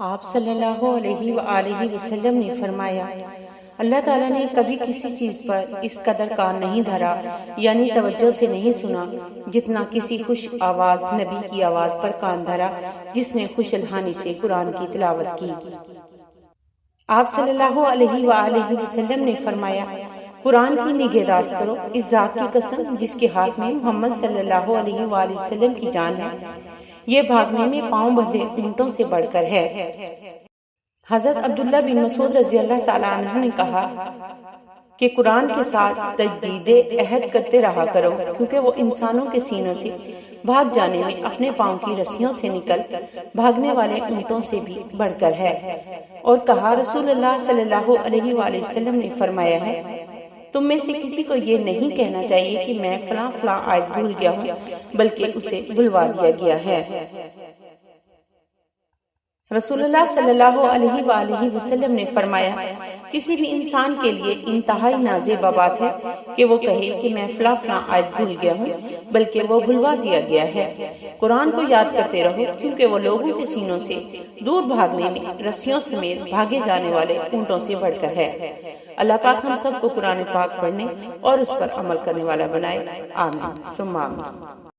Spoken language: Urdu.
آپ صلی اللہ علیہ وآلہ وسلم نے فرمایا، اللہ تعالیٰ نے کبھی کسی چیز پر اس قدر کان نہیں دھرا، یعنی توجہ سے نہیں سنا، جتنا کسی خوش آواز نبی کی آواز پر کان دھرا جس نے خوش الحانی سے قرآن کی تلاوت کی۔ آپ صلی اللہ علیہ وآلہ وسلم نے فرمایا، قرآن کی نگہداشت کرو، اس ذات کی قسم جس کے ہاتھ میں محمد صلی اللہ علیہ وآلہ وسلم کی جان ہے، یہ بھاگنے میں پاؤں بندھے اونٹوں سے بڑھ کر ہے۔ حضرت عبداللہ بن مسعود رضی اللہ تعالیٰ عنہ نے کہا کہ قرآن کے ساتھ تجدید عہد کرتے رہا کرو، کیونکہ وہ انسانوں کے سینوں سے بھاگ جانے میں اپنے پاؤں کی رسیوں سے نکل بھاگنے والے اونٹوں سے بھی بڑھ کر ہے۔ اور کہا، رسول اللہ صلی اللہ علیہ وآلہ وسلم نے فرمایا ہے، تم میں سے کسی کو یہ نہیں کہنا چاہیے کہ میں فلاں فلاں آیت بھول گیا ہوں، بلکہ اسے بھلوا دیا گیا ہے۔ رسول اللہ صلی اللہ علیہ وآلہ وسلم نے فرمایا، کسی بھی انسان کے لیے انتہائی نازیبا بات ہے کہ وہ کہے کہ میں فلاں فلاں آیت بھول گیا ہوں، بلکہ وہ بھلوا دیا گیا ہے۔ قرآن کو یاد کرتے رہو، کیونکہ وہ لوگوں کے سینوں سے دور بھاگنے میں رسیوں سمیت بھاگے جانے والے اونٹوں سے بڑھ کر ہے۔ اللہ پاک ہم سب کو قرآن پاک پڑھنے اور اس پر عمل کرنے والا بنائے، آمین ثم آمین۔